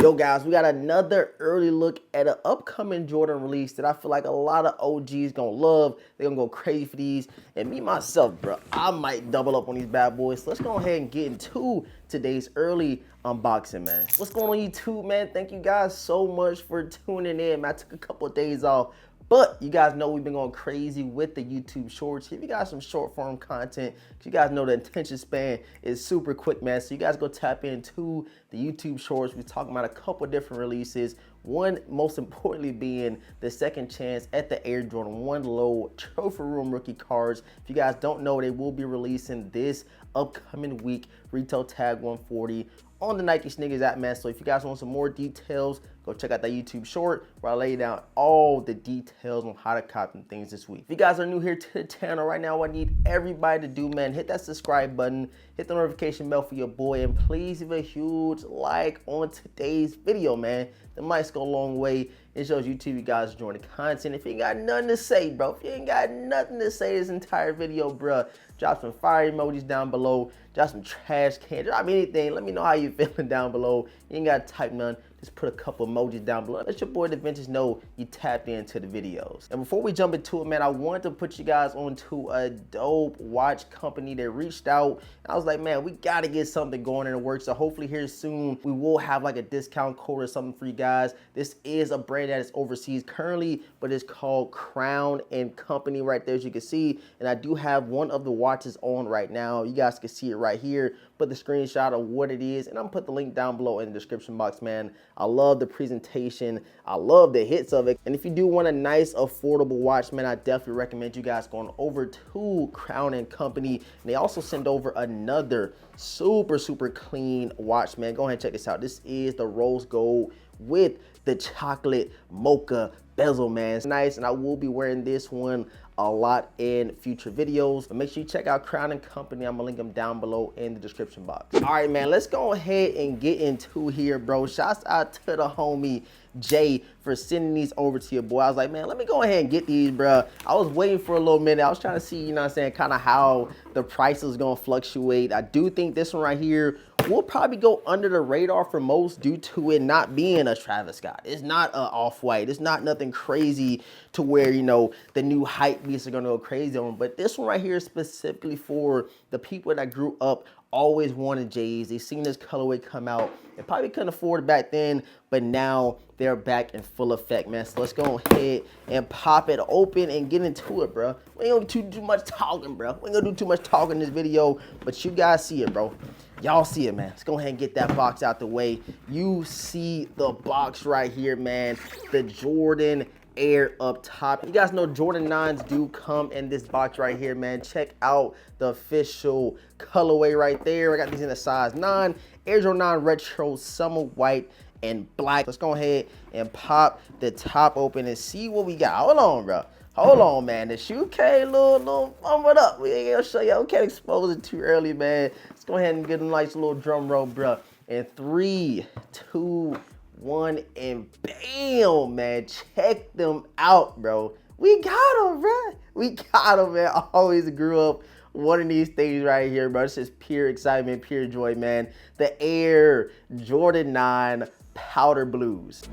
Yo guys, we got another early look at an upcoming Jordan release that I feel like a lot of OGs gonna love. They're gonna go crazy for these. And me myself, bro, I might double up on these bad boys. So let's go ahead and get into today's early unboxing, man. What's going on YouTube, man? Thank you guys so much for tuning in, man. I took a couple of days off, but you guys know we've been going crazy with the YouTube shorts. Give you guys some short form content. You guys know the attention span is super quick, man. So you guys go tap into the YouTube shorts. We're talking about a couple different releases. One, most importantly, being the second chance at the Air Jordan 1 Low Trophy Room rookie cards. If you guys don't know, they will be releasing this upcoming week. Retail tag 140 on the Nike Sneakers app, man. So if you guys want some more details, go check out that YouTube short where I lay down all the details on how to cop them things this week. If you guys are new here to the channel right now, what I need everybody to do, man, hit that subscribe button, hit the notification bell for your boy, and please leave a huge like on today's video, man. The mics go a long way. It shows YouTube you guys enjoying the content. If you ain't got nothing to say, bro, if you ain't got nothing to say this entire video, bro, drop some fire emojis down below, drop some trash can, drop anything. Let me know how you feeling down below. You ain't got to type none. Just put a couple emojis down below. Let your boy DeVintage know you tapped into the videos. And before we jump into it, man, I wanted to put you guys onto a dope watch company that reached out. I was like, man, we got to get something going in the works. So hopefully here soon, we will have like a discount code or something for you guys. This is a brand that is overseas currently, but it's called Crown and Company right there, as you can see. And I do have one of the watches on right now. You guys can see it right here. Put the screenshot of what it is, and I'm gonna put the link down below in the description box, man. I love the presentation. I love the hits of it. And if you do want a nice, affordable watch, man, I definitely recommend you guys going over to Crown and Company. And they also send over another super clean watch, man. Go ahead and check this out. This is the rose gold with the chocolate mocha bezel, man. It's nice, and I will be wearing this one a lot in future videos. But make sure you check out Crown and Company. I'm gonna link them down below in the description box. All right, man, let's go ahead and get into here, bro. Shouts out to the homie Jay for sending these over to your boy. I was like, man, let me go ahead and get these, bro. I was waiting for a little minute. I was trying to see, you know what I'm saying, kind of how the price is gonna fluctuate. I do think this one right here will probably go under the radar for most due to it not being a Travis Scott. It's not an Off-White. It's not nothing crazy to where, you know, the new hype beasts are gonna go crazy on. But this one right here is specifically for the people that grew up always wanted J's. They seen this colorway come out. They probably couldn't afford it back then, but now they're back in full effect, man. So let's go ahead and pop it open and get into it, bro. We ain't gonna do too much talking, bro. We ain't gonna do too much talking in this video, but you guys see it, bro. Y'all see it, man. Let's go ahead and get that box out the way. You see the box right here, man. The Jordan Air up top. You guys know Jordan 9s do come in this box right here, man. Check out the official colorway right there. I got these in a size 9. Air Jordan 9 Retro Summer White and Black. Let's go ahead and pop the top open and see what we got. Hold on, bro. Hold on, man. The shoe came little bump it up. We ain't gonna show you. We can't expose it too early, man. Let's go ahead and get a nice little drum roll, bro. And 3, 2, 1, and bam, man. Check them out, bro. We got them, bro. We got them, man. I always grew up wanting these things right here, bro. It's just pure excitement, pure joy, man. The Air Jordan 9 Powder Blues.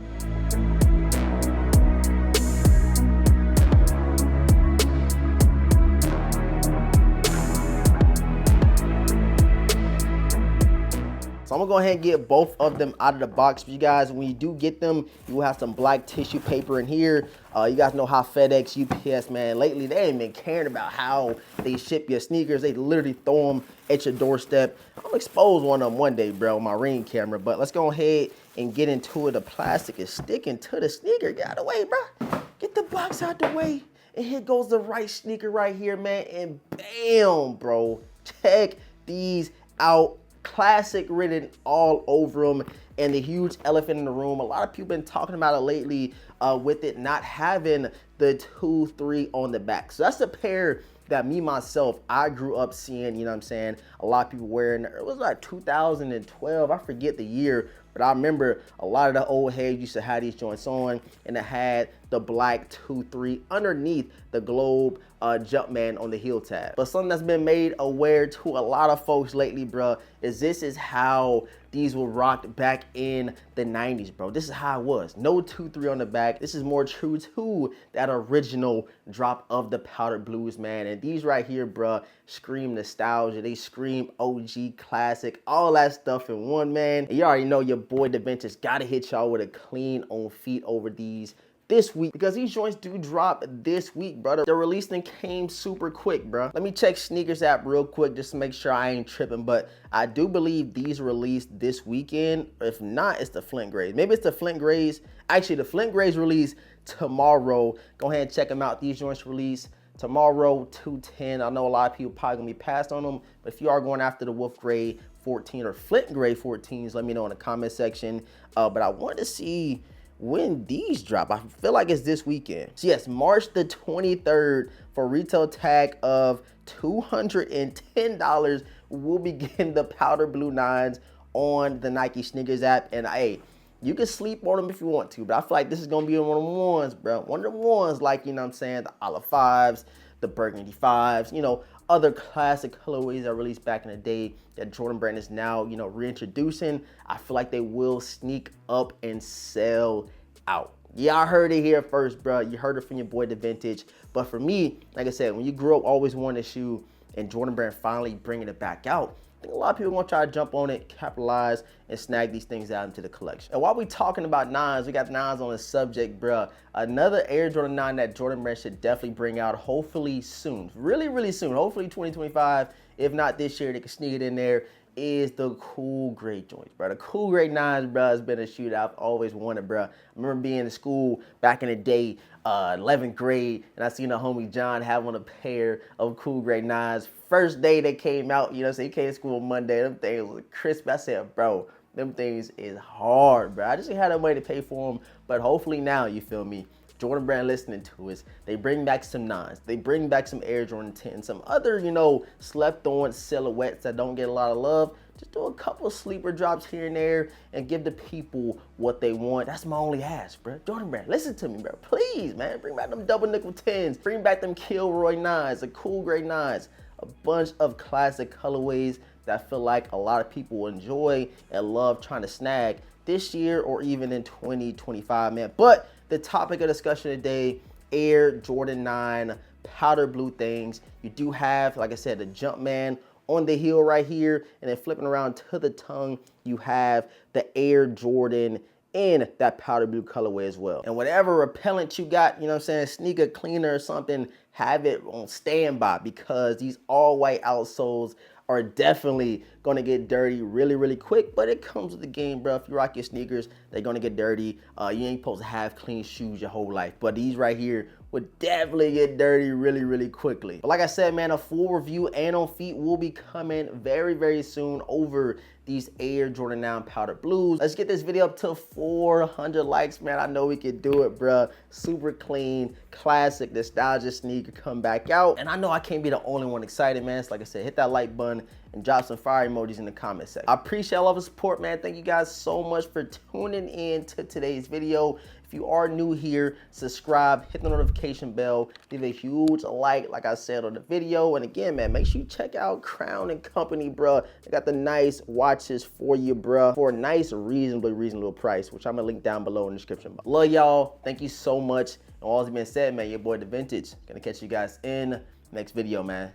So I'm gonna go ahead and get both of them out of the box for you guys. When you do get them, you will have some black tissue paper in here. You guys know how FedEx, UPS, man, lately they ain't been caring about how they ship your sneakers. They literally throw them at your doorstep. I'm gonna expose one of them one day, bro, with my Ring camera. But let's go ahead and get into it. The plastic is sticking to the sneaker. Get out of the way, bro. Get the box out the way. And here goes the right sneaker right here, man. And bam, bro. Check these out. Classic written all over them, and the huge elephant in the room. A lot of people been talking about it lately with it not having the 2-3 on the back. So that's a pair that me myself, I grew up seeing, you know what I'm saying, a lot of people wearing. It was like 2012, I forget the year, but I remember a lot of the old heads used to have these joints on, and it had the black 2-3 underneath the globe Jumpman on the heel tab. But something that's been made aware to a lot of folks lately, bro, is this is how these were rocked back in the 90s, bro. This is how it was. No 2-3 on the back. This is more true to that original drop of the powdered blues, man. And these right here, bro, scream nostalgia. They scream OG classic, all that stuff in one, man. And you already know your boy DeVintage gotta hit y'all with a clean on feet over these this week, because these joints do drop this week, brother. The release thing came super quick, bro. Let me check Sneakers app real quick just to make sure I ain't tripping, but I do believe these released this weekend. If not, it's the Flint Grays. Maybe it's the Flint Grays. Actually, the Flint Grays release tomorrow. Go ahead and check them out. These joints release tomorrow, 210. I know a lot of people probably gonna be passed on them, but if you are going after the Wolf Gray 14 or Flint Gray 14s, let me know in the comment section. But I wanted to see when these drop. I feel like it's this weekend. So yes, March the 23rd for retail tag of $210. We'll be getting the powder blue 9s on the Nike Sneakers app. And hey, you can sleep on them if you want to, but I feel like this is gonna be one of the ones, bro. One of the ones like, you know what I'm saying, the olive 5s, the burgundy 5s, you know, other classic colorways that released back in the day that Jordan Brand is now, you know, reintroducing. I feel like they will sneak up and sell out. Yeah, I heard it here first, bro. You heard it from your boy DeVintage. But for me, like I said, when you grew up always wanting a shoe and Jordan Brand finally bringing it back out, I think a lot of people are gonna try to jump on it, capitalize, and snag these things out into the collection. And while we talking about 9s, we got 9s on the subject, bruh. Another Air Jordan 9 that Jordan Brand should definitely bring out, hopefully soon. Really, really soon. Hopefully 2025. If not this year, they can sneak it in there. Is the Cool Gray joints, bro. The Cool Gray 9s, bro, has been a shoe that I've always wanted, bro. I remember being in school back in the day, 11th grade, and I seen a homie John having a pair of Cool Gray 9s. First day they came out, you know, so he came to school Monday. Them things was crisp. I said, bro, them things is hard, bro. I just ain't had that money to pay for them, but hopefully now, you feel me, Jordan Brand listening to us, they bring back some 9s. They bring back some Air Jordan 10s, some other, you know, slept-on silhouettes that don't get a lot of love. Just do a couple of sleeper drops here and there and give the people what they want. That's my only ask, bro. Jordan Brand, listen to me, bro. Please, man, bring back them double nickel 10s. Bring back them Kilroy 9s, the Cool Gray 9s. A bunch of classic colorways that I feel like a lot of people will enjoy and love trying to snag this year or even in 2025, man. But the topic of discussion today, Air Jordan 9 powder blue things. You do have, like I said, the Jumpman on the heel right here, and then flipping around to the tongue, you have the Air Jordan in that powder blue colorway as well. And whatever repellent you got, you know what I'm saying, sneaker cleaner or something, have it on standby, because these all white outsoles are definitely gonna get dirty really, really quick, but it comes with the game, bro. If you rock your sneakers, they're gonna get dirty. You ain't supposed to have clean shoes your whole life, but these right here would definitely get dirty really, really quickly. But like I said, man, a full review and on feet will be coming very, very soon over these Air Jordan 9 powder blues. Let's get this video up to 400 likes, man. I know we can do it, bro. Super clean, classic, nostalgia sneaker come back out. And I know I can't be the only one excited, man. So like I said, hit that like button and drop some fire emojis in the comment section. I appreciate all of the support, man. Thank you guys so much for tuning in to today's video. If you are new here, subscribe, hit the notification bell, leave a huge like I said on the video. And again, man, make sure you check out Crown and Company, bruh. They got the nice watches for you, bruh, for a nice, reasonable price, which I'm gonna link down below in the description box. Love y'all. Thank you so much. And all that's been said, man, your boy DeVintage. Gonna catch you guys in next video, man.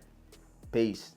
Peace.